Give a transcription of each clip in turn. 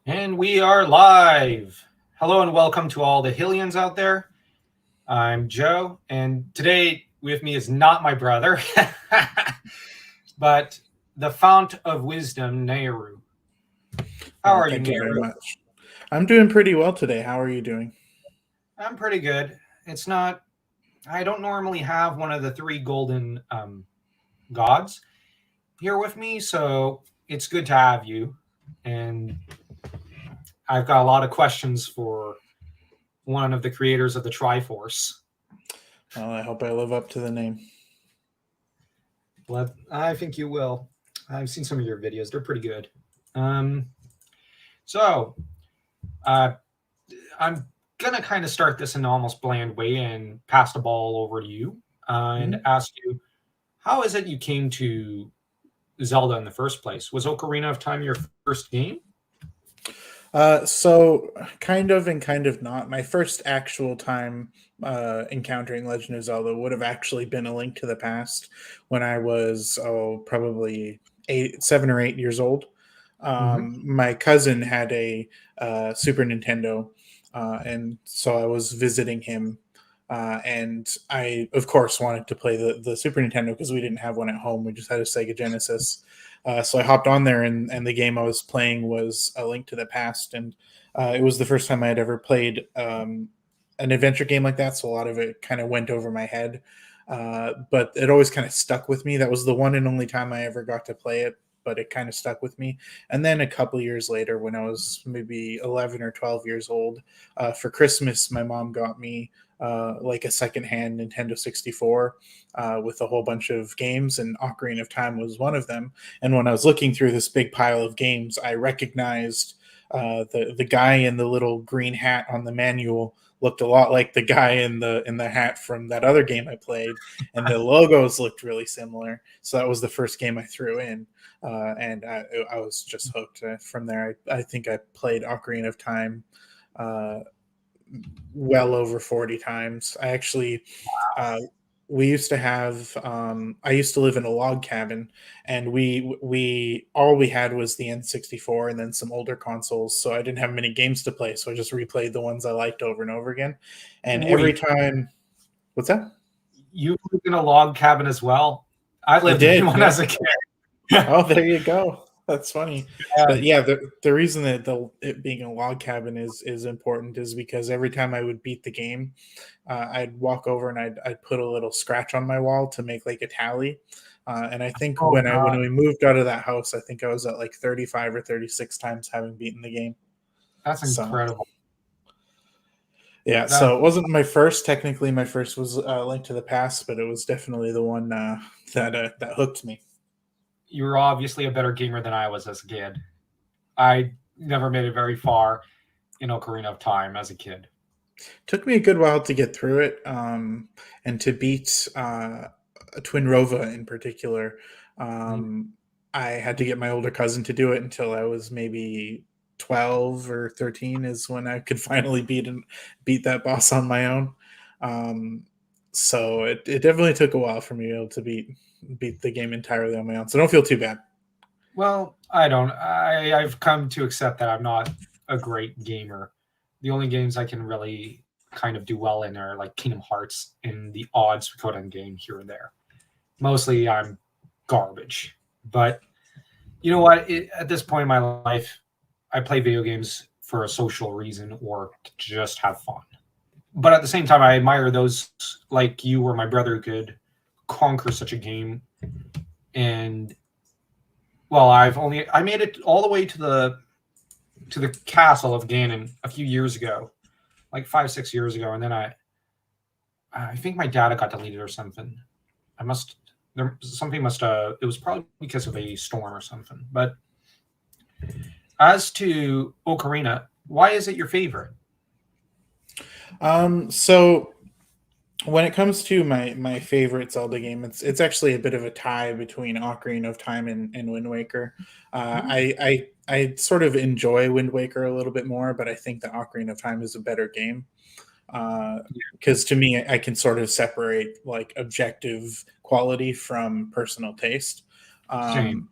And we are live. Hello and welcome to all the Hillians out there. I'm Joe, and today with me is not my brother, but the fount of wisdom, Nayru. How are you, Thank you very Nayru? much. I'm doing pretty well today. How are you doing? I'm pretty good. It's not, I don't normally have one of the three golden gods here with me, so it's good to have you. And I've got a lot of questions for one of the creators of the Triforce. Well, I hope I live up to the name. Well, I think you will. I've seen some of your videos; they're pretty good. Um, so uh, I'm gonna kind of start this in an almost bland way and pass the ball over to you and Mhm. ask you, how is it you came to Zelda in the first place? Was Ocarina of Time your first game? So kind of and kind of not. My first actual time encountering Legend of Zelda would have actually been A Link to the Past when I was probably 7 or 8 years old. Mm-hmm. My cousin had a Super Nintendo, and so I was visiting him. And I, of course, wanted to play the Super Nintendo because we didn't have one at home. We just had a Sega Genesis. So I hopped on there, and the game I was playing was A Link to the Past, and it was the first time I had ever played an adventure game like that. So a lot of it kind of went over my head, but it always kind of stuck with me. That was the one and only time I ever got to play it, but it kind of stuck with me. And then a couple years later, when I was maybe 11 or 12 years old, for Christmas, my mom got me like a secondhand Nintendo 64 with a whole bunch of games, and Ocarina of Time was one of them. And when I was looking through this big pile of games, I recognized the guy in the little green hat on the manual looked a lot like the guy in the hat from that other game I played, and the logos looked really similar. So that was the first game I threw in, and I was just hooked from there. I think I played Ocarina of Time uh, well over 40 times. I actually, uh, we used to have, I used to live in a log cabin, and we all we had was the N64 and then some older consoles. So I didn't have many games to play. So I just replayed the ones I liked over and over again. And every Wait, time, what's that? you lived in a log cabin as well? I I lived in did. one Yep. as a kid. Oh, there you go. That's funny. Yeah. But yeah, the reason that it being a log cabin is important is because every time I would beat the game, I'd walk over and I'd put a little scratch on my wall to make like a tally. And I think Oh when God, we moved out of that house, I think I was at like 35 or 36 times having beaten the game. that's So incredible. yeah, That so it wasn't my first. Technically, my first was Link to the Past, but it was definitely the one that hooked me. you were obviously a better gamer than I was as a kid. I never made it very far in Ocarina of Time as a kid. Took me a good while to get through it, and to beat Twin Rova in particular. Mm. Um, I had to get my older cousin to do it until I was maybe 12 or 13 is when I could finally beat that boss on my own. Um, so it definitely took a while for me to be able to beat the game entirely on my own. So don't feel too bad. Well, I don't. I've come to accept that I'm not a great gamer. The only games I can really kind of do well in are like Kingdom Hearts and the odd Suikoden game here and there. Mostly, I'm garbage. But you know what? At this point in my life, I play video games for a social reason or to just have fun. But at the same time, I admire those like you or my brother who could conquer such a game. And well, I made it all the way to the castle of Ganon a few years ago, like 5 6 years ago, and then I think my data got deleted or something. I must there something must it was probably because of a storm or something. But as to Ocarina, why is it your favorite? So when it comes to my favorite Zelda game, it's actually a bit of a tie between Ocarina of Time and Wind Waker. I sort of enjoy Wind Waker a little bit more, but I think that Ocarina of Time is a better game. Because to me, I can sort of separate like objective quality from personal taste. Same. Um,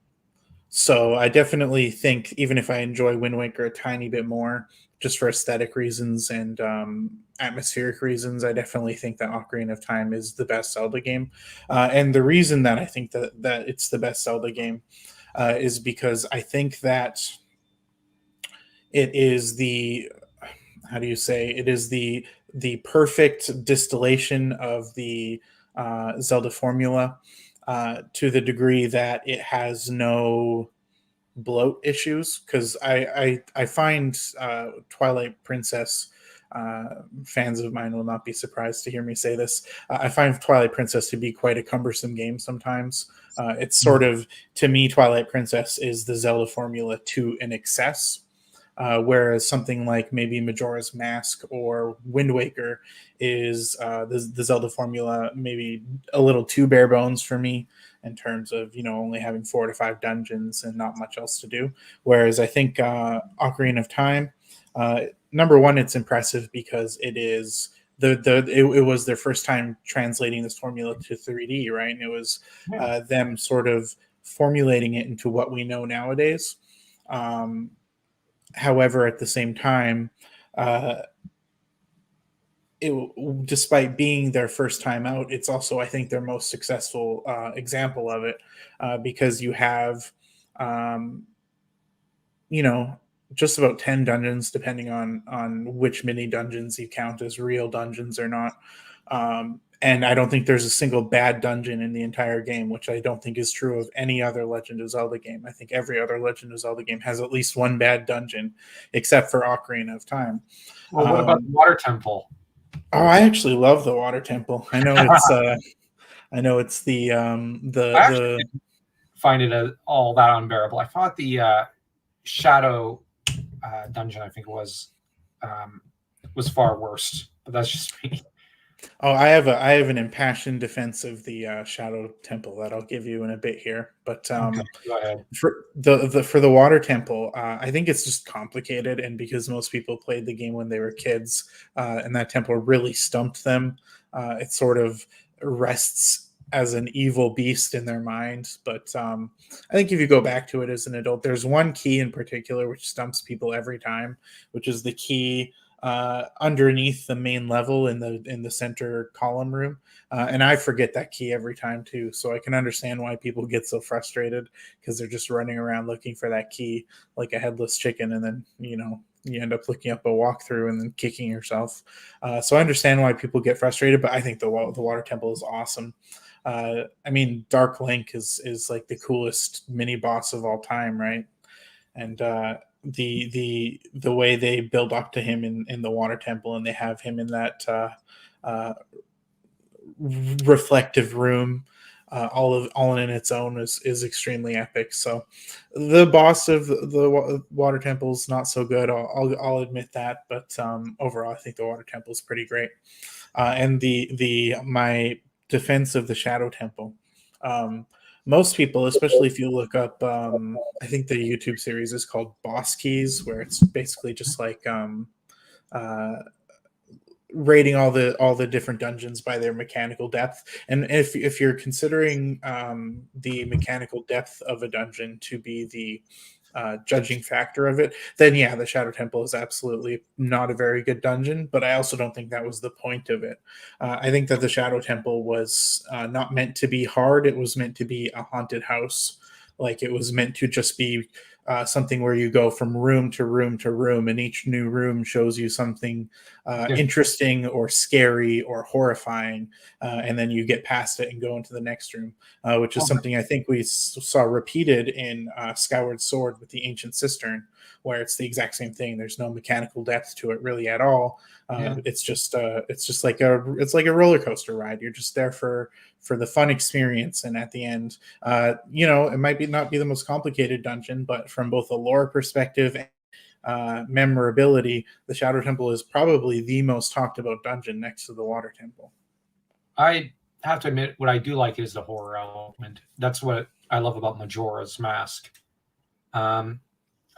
So I definitely think, even if I enjoy Wind Waker a tiny bit more, just for aesthetic reasons and atmospheric reasons, I definitely think that Ocarina of Time is the best Zelda game. And the reason that I think that it's the best Zelda game is because I think that it is the, how do you say, it is the perfect distillation of the Zelda formula, to the degree that it has no bloat issues, because I find Twilight Princess, fans of mine will not be surprised to hear me say this. I find Twilight Princess to be quite a cumbersome game sometimes. It's sort of, to me, Twilight Princess is the Zelda formula to an excess. Whereas something like maybe Majora's Mask or Wind Waker is the Zelda formula maybe a little too bare bones for me, in terms of, only having 4 to 5 dungeons and not much else to do. Whereas I think Ocarina of Time, uh, number one, it's impressive because it is it was their first time translating this formula to 3D, right? And it was Yeah. them sort of formulating it into what we know nowadays. Um, However, at the same time, uh, despite being their first time out, it's also, I think, their most successful example of it, because you have, um, you know, just about 10 dungeons, depending on which mini dungeons you count as real dungeons or not. And I don't think there's a single bad dungeon in the entire game, which I don't think is true of any other Legend of Zelda game. I think every other Legend of Zelda game has at least one bad dungeon, except for Ocarina of Time. Well, what about Um, the water temple? oh, I actually love the Water Temple. I know it's I actually the didn't find it all that unbearable. I thought the shadow dungeon, I think it was far worse. But that's just me. Oh, I have an impassioned defense of the Shadow Temple that I'll give you in a bit here. But Okay, go ahead. for the Water Temple, I think it's just complicated, and because most people played the game when they were kids, and that temple really stumped them, it sort of rests as an evil beast in their mind. But I think if you go back to it as an adult, there's one key in particular which stumps people every time, which is the key underneath the main level in the center column room, and I forget that key every time too. So I can understand why people get so frustrated, because they're just running around looking for that key like a headless chicken, and then you end up looking up a walkthrough and then kicking yourself. So I understand why people get frustrated, but I think the water temple is awesome. I mean, Dark Link is like the coolest mini boss of all time, right? And the way they build up to him in the water temple, and they have him in that uh, reflective room, all in its own, is extremely epic. So the boss of the water temple is not so good. I'll admit that, but overall, I think the water temple is pretty great. And the my defense of the shadow temple. Um, Most people, especially if you look up, I think the YouTube series is called Boss Keys, where it's basically just like uh, rating all the different dungeons by their mechanical depth. And if you're considering the mechanical depth of a dungeon to be the judging factor of it, then yeah, the Shadow Temple is absolutely not a very good dungeon. But I also don't think that was the point of it. I think that the Shadow Temple was not meant to be hard. It was meant to be a haunted house. Like, it was meant to just be something where you go from room to room to room, and each new room shows you something interesting or scary or horrifying, and then you get past it and go into the next room, which is something I think we saw repeated in Skyward Sword with the Ancient Cistern, where it's the exact same thing. There's no mechanical depth to it really at all. Yeah. It's just it's like a roller coaster ride. You're just there for the fun experience, and at the end, it might be not be the most complicated dungeon, but from both a lore perspective and memorability, the Shadow Temple is probably the most talked about dungeon next to the Water Temple. I have to admit, what I do like is the horror element. That's what I love about Majora's Mask. Um,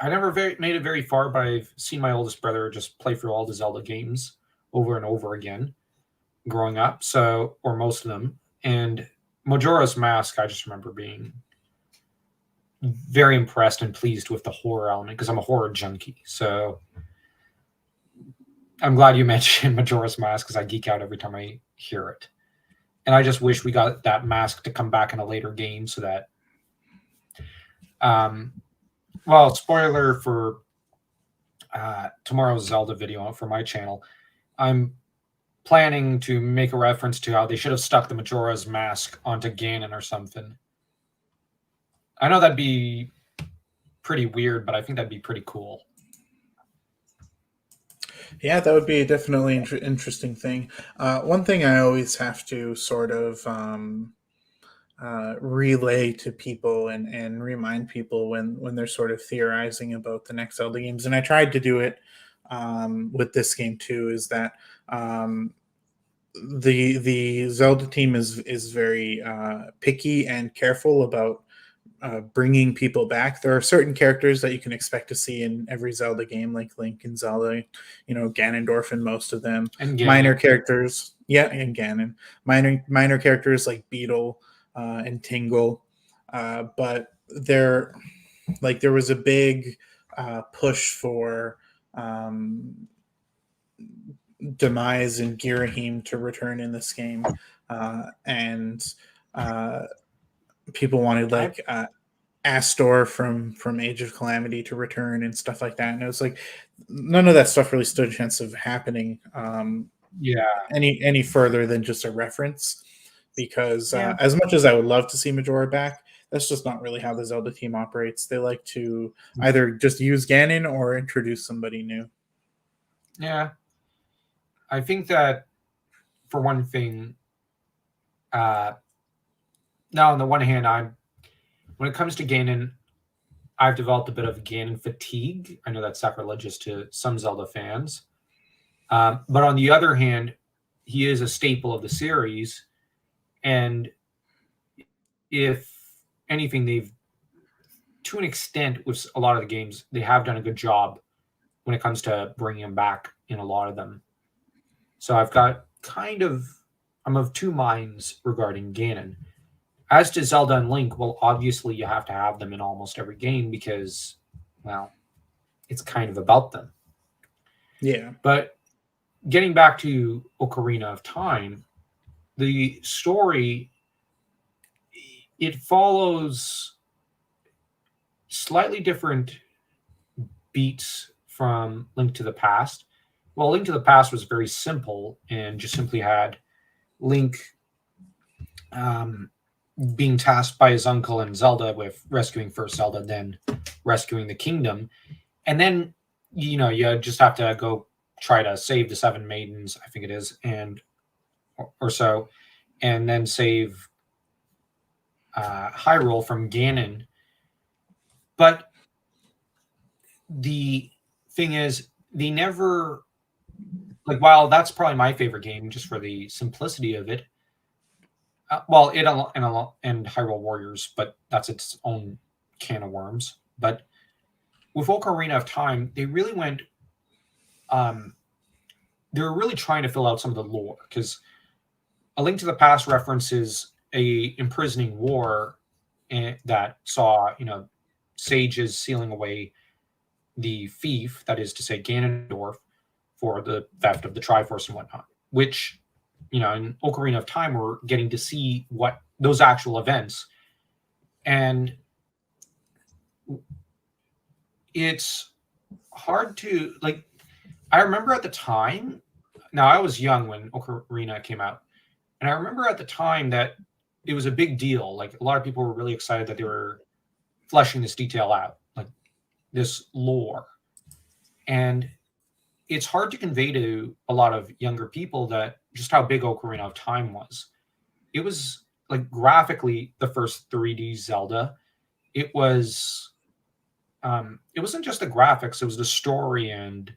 I never made it very far, but I've seen my oldest brother just play through all the Zelda games over and over again growing up, or most of them. And Majora's Mask, I just remember being very impressed and pleased with the horror element because I'm a horror junkie. So I'm glad you mentioned Majora's Mask because I geek out every time I hear it. And I just wish we got that mask to come back in a later game so that, well, spoiler for tomorrow's Zelda video for my channel. I'm planning to make a reference to how they should have stuck the Majora's Mask onto Ganon or something. I know that'd be pretty weird, but I think that'd be pretty cool. Yeah, that would be definitely interesting thing. One thing I always have to sort of relay to people and remind people when they're sort of theorizing about the next Zelda games, and I tried to do it with this game too, is that the Zelda team is very picky and careful about bringing people back. There are certain characters that you can expect to see in every Zelda game, like Link and Zelda, Ganondorf in most of them. And Ganon. Minor characters, yeah, and Ganon. Minor characters like Beetle and Tingle, but there was a big push for Demise and Girahim to return in this game, and people wanted Astor from Age of Calamity to return and stuff like that, and it was like none of that stuff really stood a chance of happening any further than just a reference, because as much as I would love to see Majora back, that's just not really how the Zelda team operates. They like to either just use Ganon or introduce somebody new. Yeah, I think that for one thing, now on the one hand, when it comes to Ganon, I've developed a bit of Ganon fatigue. I know that's sacrilegious to some Zelda fans, but on the other hand, he is a staple of the series, and if anything, they've, to an extent, with a lot of the games, they have done a good job when it comes to bringing him back in a lot of them. So I'm of two minds regarding Ganon. As to Zelda and Link, well, obviously you have to have them in almost every game because, well, it's kind of about them. Yeah. But getting back to Ocarina of Time, the story, it follows slightly different beats from Link to the Past. Well, Link to the Past was very simple and just simply had Link being tasked by his uncle and Zelda with rescuing first Zelda, then rescuing the kingdom. And then, you just have to go try to save the seven maidens, I think it is, or so, and then save Hyrule from Ganon. But the thing is, they never, while that's probably my favorite game just for the simplicity of it, and Hyrule Warriors, but that's its own can of worms. But with Ocarina of Time, they really went, they were really trying to fill out some of the lore, because A Link to the Past references a imprisoning war that saw, sages sealing away the thief, that is to say Ganondorf, for the theft of the Triforce and whatnot, which, in Ocarina of Time, we're getting to see what those actual events. And it's hard to, I remember at the time, now I was young when Ocarina came out, and I remember at the time that it was a big deal. A lot of people were really excited that they were fleshing this detail out, this lore. And it's hard to convey to a lot of younger people that just how big Ocarina of Time was. It was graphically the first 3D Zelda. It was, it wasn't just the graphics, it was the story and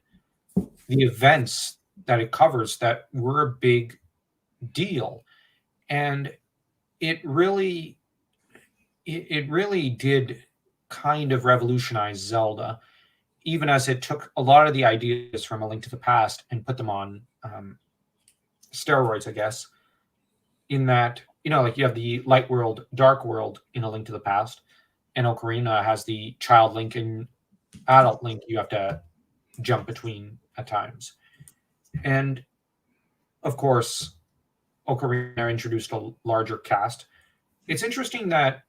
the events that it covers that were a big deal. And it really did kind of revolutionize Zelda, even as it took a lot of the ideas from A Link to the Past and put them on steroids, I guess, in that, you have the light world, dark world in A Link to the Past, and Ocarina has the child Link and adult Link you have to jump between at times. And of course, Ocarina introduced a larger cast. It's interesting that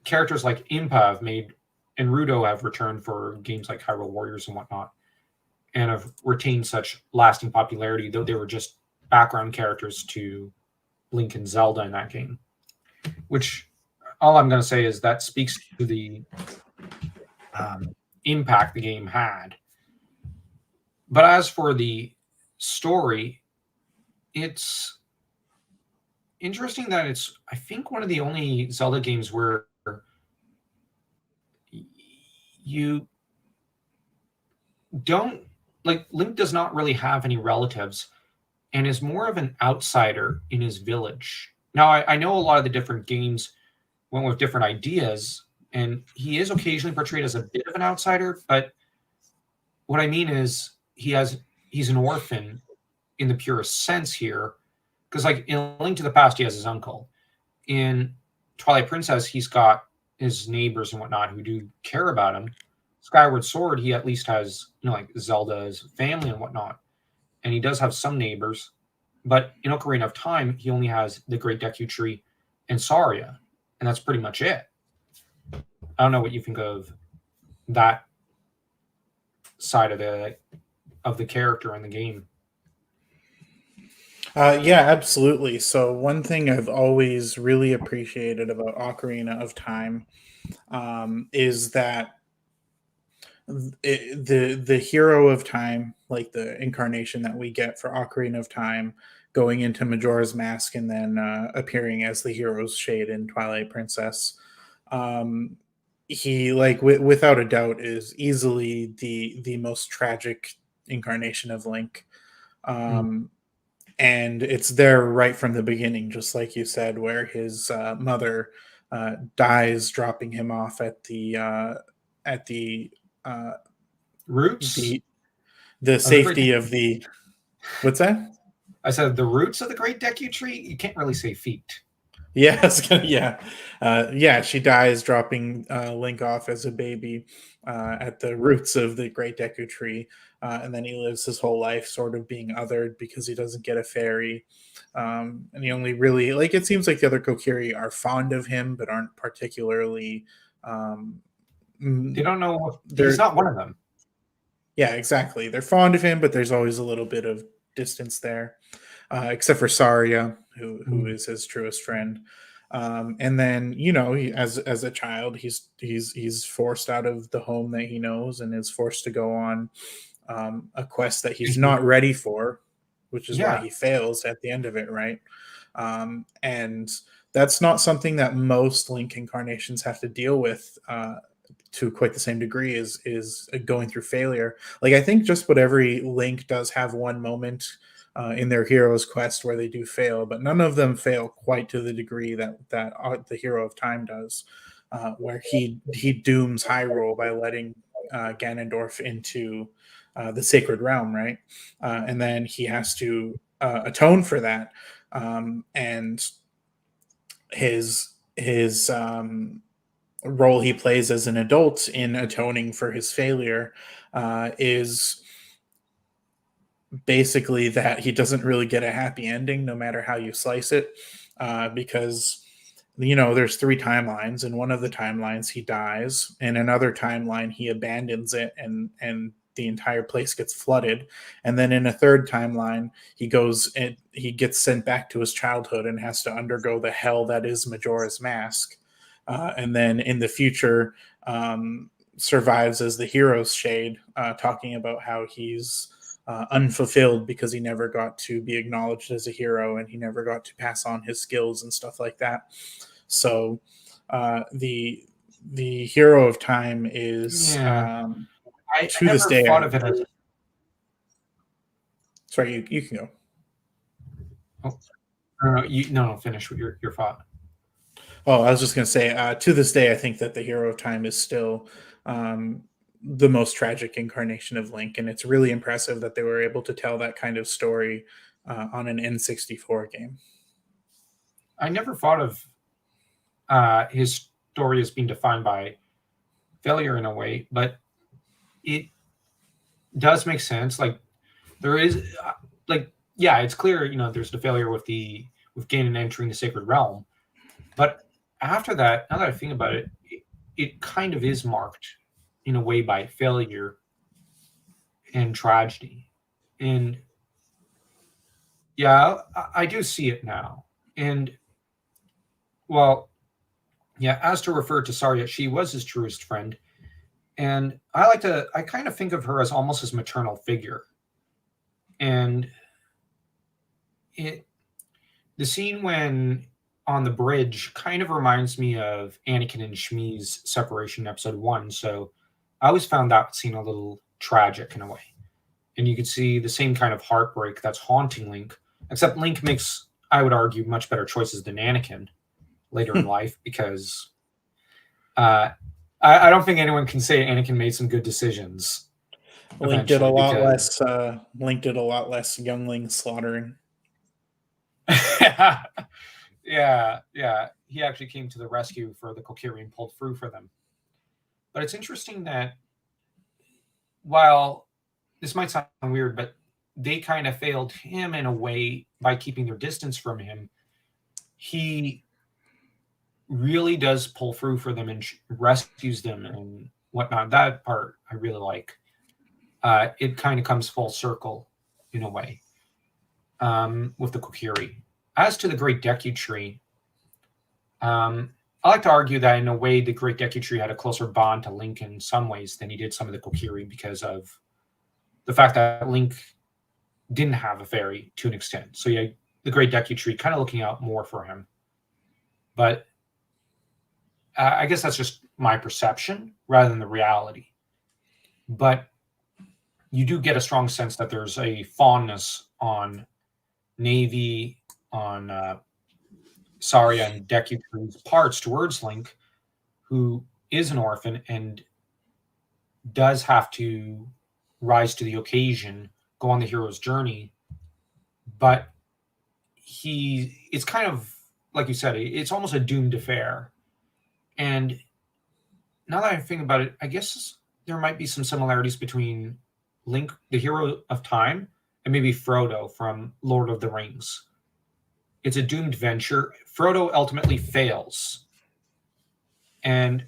characters like Impa have made and Rudo have returned for games like Hyrule Warriors and whatnot, and have retained such lasting popularity, though they were just background characters to Link and Zelda in that game. Which all I'm going to say is that speaks to the impact the game had. But as for the story, it's interesting that it's, I think, one of the only Zelda games where you don't, like, Link does not really have any relatives and is more of an outsider in his village. Now, I know a lot of the different games went with different ideas, and he is occasionally portrayed as a bit of an outsider, but what I mean is he's an orphan in the purest sense here, because like in A Link to the Past, he has his uncle. In Twilight Princess, he's got his neighbors and whatnot who do care about him. Skyward Sword, he at least has, like Zelda's family and whatnot, and he does have some neighbors. But in Ocarina of Time, he only has the Great Deku Tree and Saria, and that's pretty much it. I don't know what you think of that side of the character in the game. Yeah, absolutely. So one thing I've always really appreciated about Ocarina of Time is that the hero of time, like the incarnation that we get for Ocarina of Time, going into Majora's Mask and then appearing as the hero's shade in Twilight Princess. Um, he without a doubt is easily the most tragic incarnation of Link. Mm. Um, and it's there right from the beginning, just like you said, where his mother dies, dropping him off at uh, Roots the the of the Great. safety of the what's that? I said the roots of the Great Deku Tree. You can't really say feet. Yes, yeah, yeah. She dies, dropping Link off as a baby at the roots of the Great Deku Tree, and then he lives his whole life sort of being othered because he doesn't get a fairy, and he only really like. It seems like the other Kokiri are fond of him, but aren't particularly. They don't know. He's They're not one of them. Yeah, exactly. They're fond of him, but there's always a little bit of distance there, except for Saria, who Mm. is his truest friend. And then as a child, he's forced out of the home that he knows and is forced to go on a quest that he's not ready for, which is why Yeah. he fails at the end of it, right? And that's not something that most Link incarnations have to deal with. To quite the same degree is going through failure. Like I think just what every Link does have one moment in their hero's quest where they do fail, but none of them fail quite to the degree that the hero of time does, where he dooms Hyrule by letting Ganondorf into the sacred realm, right? And then he has to atone for that, and his role he plays as an adult in atoning for his failure is basically that he doesn't really get a happy ending no matter how you slice it, because there's three timelines. In one of the timelines he dies, in another timeline he abandons it and the entire place gets flooded, and then in a third timeline he goes and he gets sent back to his childhood and has to undergo the hell that is Majora's Mask, and then in the future survives as the hero's shade, talking about how he's unfulfilled because he never got to be acknowledged as a hero and he never got to pass on his skills and stuff like that. So the hero of time is Yeah. I to this never day. thought of it as. Sorry, you can go. Oh, no, no, finish with your thought. Oh, I was just going to say, to this day, I think that the hero of time is still the most tragic incarnation of Link, and it's really impressive that they were able to tell that kind of story on an N64 game. I never thought of his story is being defined by failure in a way, but it does make sense. Like there is, like yeah, it's clear. There's the failure with Ganon entering the Sacred Realm, but after that, now that I think about it, it kind of is marked in a way by failure and tragedy, and yeah, I do see it now. And well, yeah, as to refer to Saria, she was his truest friend, and I kind of think of her as almost his maternal figure. And it the scene when on the bridge kind of reminds me of Anakin and Shmi's separation in episode one. So I always found that scene a little tragic in a way. And you could see the same kind of heartbreak that's haunting Link, except Link makes, I would argue, much better choices than Anakin later in life because uh, I don't think anyone can say Anakin made some good decisions Link did a eventually lot because less. Link did a lot less youngling slaughtering. yeah, he actually came to the rescue for the Kokiri and pulled through for them. But it's interesting that while this might sound weird, but they kind of failed him in a way by keeping their distance from him. He really does pull through for them and rescues them and whatnot. That part I really like. It kind of comes full circle in a way with the Kokiri. As to the Great Deku Tree, I like to argue that in a way the Great Deku Tree had a closer bond to Link in some ways than he did some of the Kokiri because of the fact that Link didn't have a fairy to an extent. So yeah, the Great Deku Tree kind of looking out more for him. But I guess that's just my perception rather than the reality. But you do get a strong sense that there's a fondness on Navy, on Saria and Deku Tree's parts towards Link, who is an orphan and does have to rise to the occasion, go on the hero's journey. But it's kind of, like you said, it's almost a doomed affair. And now that I think about it, I guess there might be some similarities between Link, the hero of time, and maybe Frodo from Lord of the Rings. It's a doomed venture. Frodo ultimately fails. And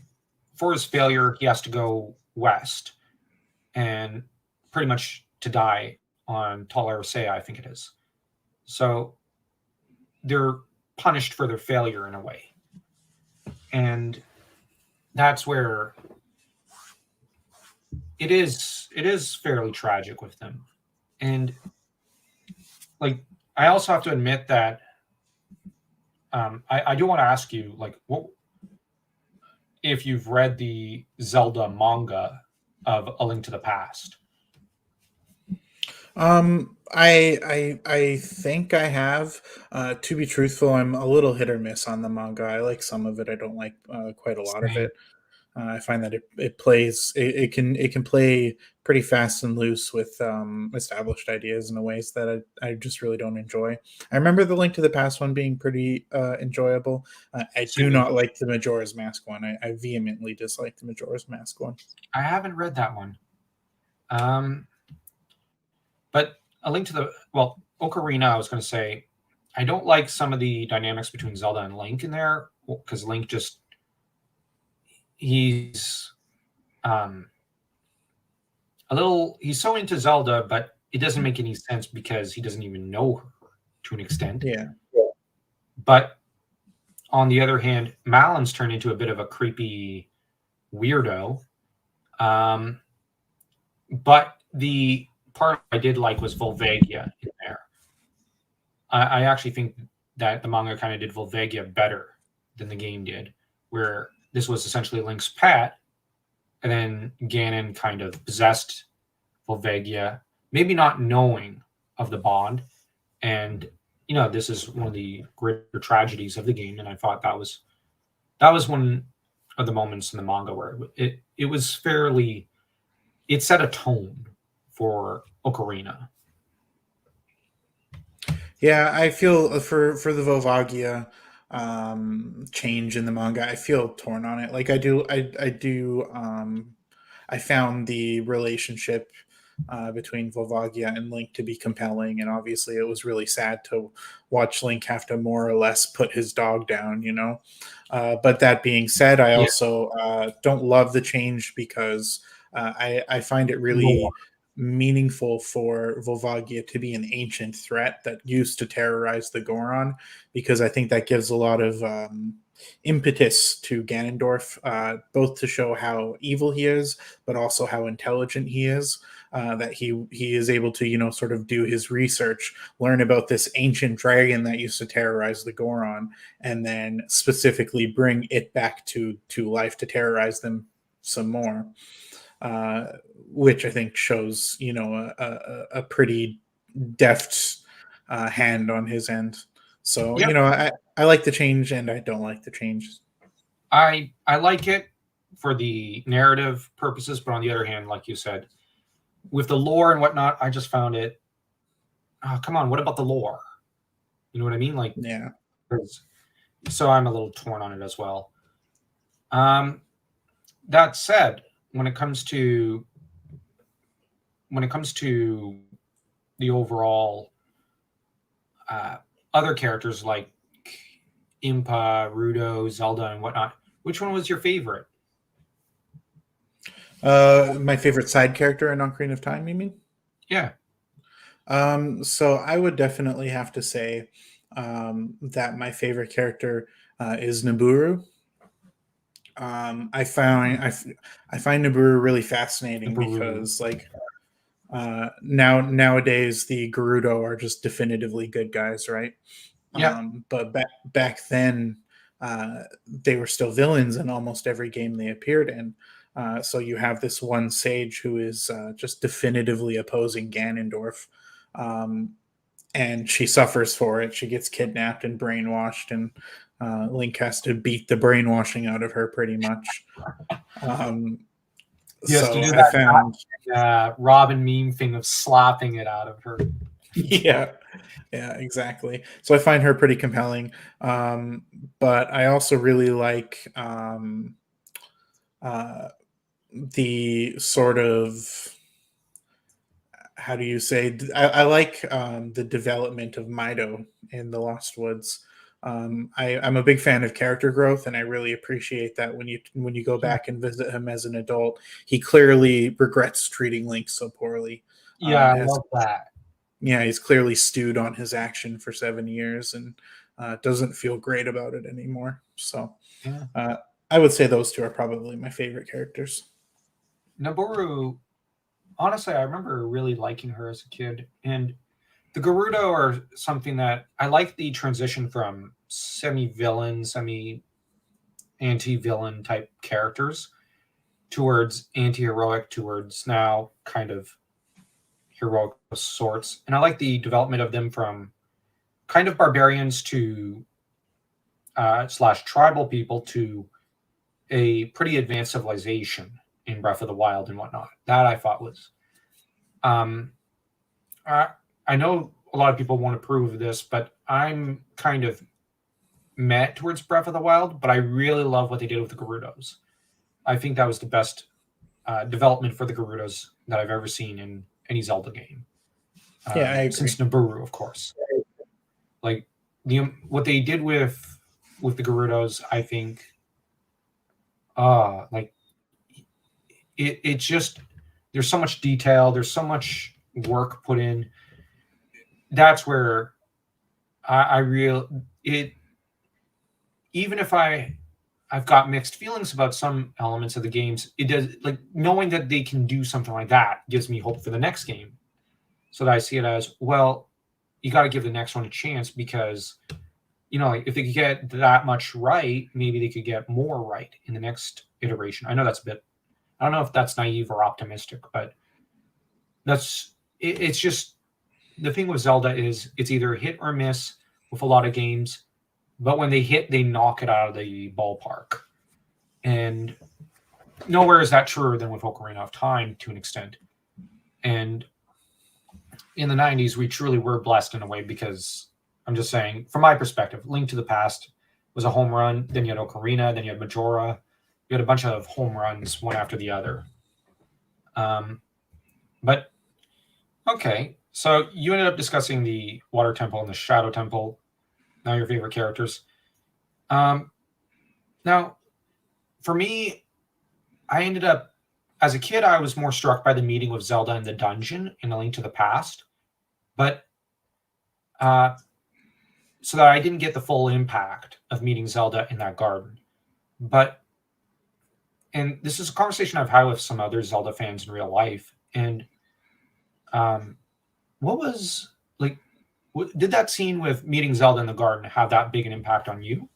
for his failure, he has to go west and pretty much to die on Tall Arisea, I think it is. So they're punished for their failure in a way. And that's where it is fairly tragic with them. And like I also have to admit that I do want to ask you, like, what if you've read the Zelda manga of A Link to the Past? I think I have. To be truthful, I'm a little hit or miss on the manga. I like some of it. I don't like quite a lot of Same. it. I find that it plays it can play pretty fast and loose with established ideas in ways that I just really don't enjoy. I remember the Link to the Past one being pretty enjoyable. I do Same. not like the Majora's Mask one. I vehemently dislike the Majora's Mask one. I haven't read that one. But A Link to the Ocarina, I was going to say, I don't like some of the dynamics between Zelda and Link in there because Link just he's he's so into Zelda, but it doesn't make any sense because he doesn't even know her to an extent. Yeah. But on the other hand, Malon's turned into a bit of a creepy weirdo. But the part I did like was Volvagia in there. I actually think that the manga kind of did Volvagia better than the game did, where this was essentially Link's pet, and then Ganon kind of possessed Volvagia, maybe not knowing of the bond. And this is one of the greater tragedies of the game, and I thought that was one of the moments in the manga where it was fairly, it set a tone for Ocarina. Yeah, I feel for the Volvagia, change in the manga. I feel torn on it. Like I do, I do. I found the relationship between Volvagia and Link to be compelling, and obviously it was really sad to watch Link have to more or less put his dog down. But that being said, I Yeah, also don't love the change because I find it lore. really meaningful for Volvagia to be an ancient threat that used to terrorize the Goron, because I think that gives a lot of impetus to Ganondorf, both to show how evil he is, but also how intelligent he is. That he is able to sort of do his research, learn about this ancient dragon that used to terrorize the Goron, and then specifically bring it back to life to terrorize them some more. Which I think shows a pretty deft hand on his end. So Yep. I like the change and I don't like the change. I like it for the narrative purposes, but on the other hand, like you said, with the lore and whatnot, I just found it. Oh, come on, what about the lore? You know what I mean? Like, Yeah. so I'm a little torn on it as well. Um, that said, when it comes to the overall uh, other characters like Impa, Rudo, Zelda, and whatnot, which one was your favorite? My favorite side character in Ocarina of Time, you mean? Yeah, So I would definitely have to say that my favorite character is Naburu. I find Naburu really the fascinating Baru. because nowadays the Gerudo are just definitively good guys, right? Yeah, But back then, they were still villains in almost every game they appeared in. So you have this one sage who is just definitively opposing Ganondorf, um, and she suffers for it. She gets kidnapped and brainwashed, and Link has to beat the brainwashing out of her pretty much. Um, he has to so do I found, that Robin meme thing of slapping it out of her. yeah, yeah, exactly. So I find her pretty compelling. But I also really like uh, the sort of, how do you say, I like the development of Mido in the Lost Woods. I'm a big fan of character growth, and I really appreciate that when you go Yeah, back and visit him as an adult, he clearly regrets treating Link so poorly, yeah, I as love that. yeah, he's clearly stewed on his action for 7 years and doesn't feel great about it anymore. So Yeah, uh, I would say those two are probably my favorite characters. Noboru. Honestly, I remember really liking her as a kid, and the Gerudo are something that I like the transition from semi-villain, semi-anti-villain type characters towards anti-heroic, towards now kind of heroic sorts. And I like the development of them from kind of barbarians to slash tribal people to a pretty advanced civilization in Breath of the Wild and whatnot. That I thought was. Um, I, I know a lot of people won't approve of this, but I'm kind of met towards Breath of the Wild, but I really love what they did with the Gerudos. I think that was the best development for the Gerudos that I've ever seen in any Zelda game, Yeah, I since agree. Naburu, of course. Like the what they did with the Gerudos, I think, like it just there's so much detail, there's so much work put in. That's where I real it. Even if I've got mixed feelings about some elements of the games, it does like knowing that they can do something like that gives me hope for the next game. So that I see it as well. You got to give the next one a chance because like if they could get that much right, maybe they could get more right in the next iteration. I know that's a bit. I don't know if that's naive or optimistic, but it's just the thing with Zelda is it's either hit or miss with a lot of games, but when they hit, they knock it out of the ballpark. And nowhere is that truer than with Ocarina of Time to an extent. And in the 90s, we truly were blessed in a way because I'm just saying, from my perspective, Link to the Past was a home run. Then you had Ocarina. Then you had Majora. You had a bunch of home runs one after the other. But okay, so you ended up discussing the Water Temple and the Shadow Temple. Now your favorite characters. Um, Now, for me, I ended up as a kid. I was more struck by the meeting with Zelda in the dungeon in A Link to the Past, but uh, so that I didn't get the full impact of meeting Zelda in that garden. But and this is a conversation I've had with some other Zelda fans in real life. And um, what was like? Did that scene with meeting Zelda in the garden have that big an impact on you?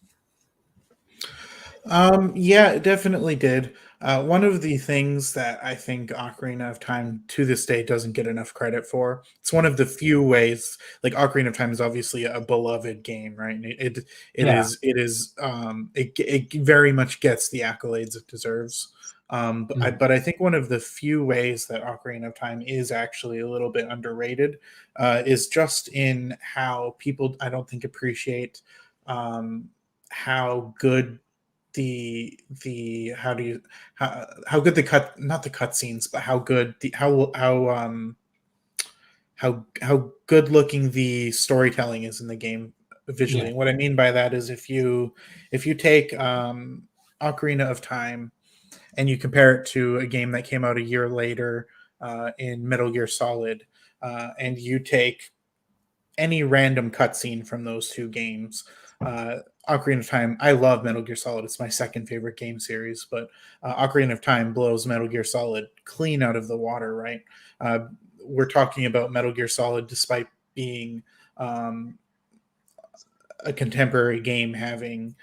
Yeah, it definitely did. One of the things that I think Ocarina of Time to this day doesn't get enough credit for. It's one of the few ways, like Ocarina of Time is obviously a beloved game, right? And Yeah. it very much gets the accolades it deserves. Mm. But I think one of the few ways that Ocarina of Time is actually a little bit underrated is just in how people I don't think appreciate um, how good the how do you how good the cut not the cut scenes but how good the how good looking the storytelling is in the game visually. Yeah. And what I mean by that is if you take Ocarina of Time and you compare it to a game that came out a year later in Metal Gear Solid, and you take any random cutscene from those two games. Ocarina of Time, I love Metal Gear Solid. It's my second favorite game series, but Ocarina of Time blows Metal Gear Solid clean out of the water, right? Uh, we're talking about Metal Gear Solid despite being um, a contemporary game having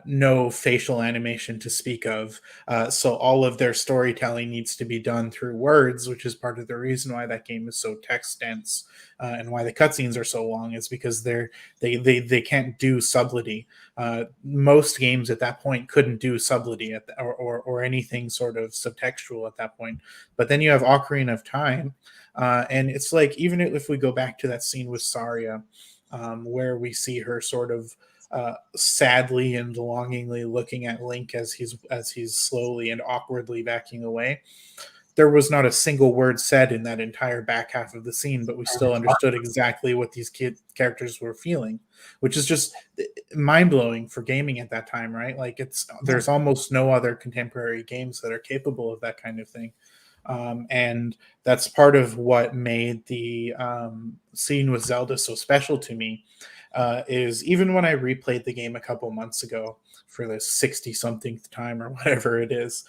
no facial animation to speak of. So all of their storytelling needs to be done through words, which is part of the reason why that game is so text dense and why the cutscenes are so long. Is because they can't do subtlety. Most games at that point couldn't do subtlety or anything sort of subtextual at that point. But then you have Ocarina of Time. And it's like even if we go back to that scene with Saria, where we see her sort of sadly and longingly looking at Link as he's slowly and awkwardly backing away. There was not a single word said in that entire back half of the scene, but we still understood exactly what these characters were feeling, which is just mind blowing for gaming at that time, right? Like Yeah. there's almost no other contemporary games that are capable of that kind of thing. And that's part of what made the scene with Zelda so special to me. Is even when I replayed the game a couple months ago for the 60 something time or whatever it is,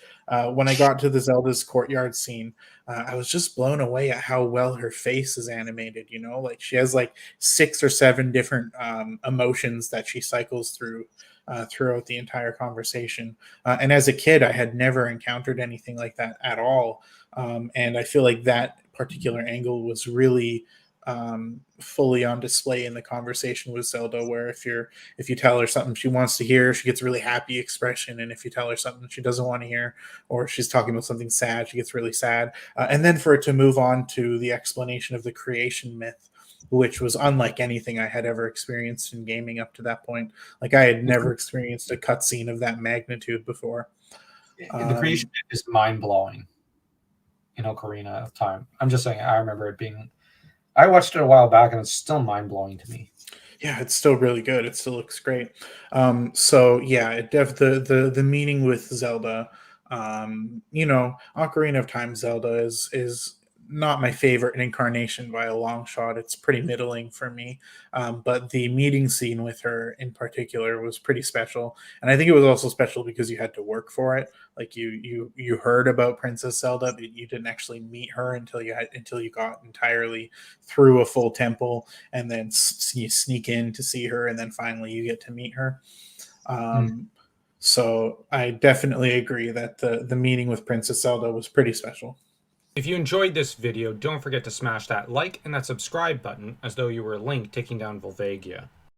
when I got to the Zelda's courtyard scene, I was just blown away at how well her face is animated. You know, like she has like 6 or 7 different emotions that she cycles through throughout the entire conversation. And as a kid, I had never encountered anything like that at all. And I feel like that particular angle was really fully on display in the conversation with Zelda, where if you tell her something she wants to hear, she gets a really happy expression, and if you tell her something she doesn't want to hear, or she's talking about something sad, she gets really sad. And then for it to move on to the explanation of the creation myth, which was unlike anything I had ever experienced in gaming up to that point. Like I had never experienced a cutscene of that magnitude before. The creation Um, is mind blowing in Ocarina of Time. I'm just saying, I remember it being. I watched it a while back, and it's still mind blowing to me. yeah, it's still really good. It still looks great. So yeah, the meeting with Zelda, you know, Ocarina of Time Zelda is not my favorite incarnation by a long shot. It's pretty middling for me. But the meeting scene with her in particular was pretty special, and I think it was also special because you had to work for it. Like you heard about Princess Zelda, but you didn't actually meet her until you got entirely through a full temple, and then you sneak in to see her, and then finally you get to meet her. Mm. Um, so I definitely agree that the meeting with Princess Zelda was pretty special. If you enjoyed this video, don't forget to smash that like and that subscribe button as though you were Link taking down Volvagia.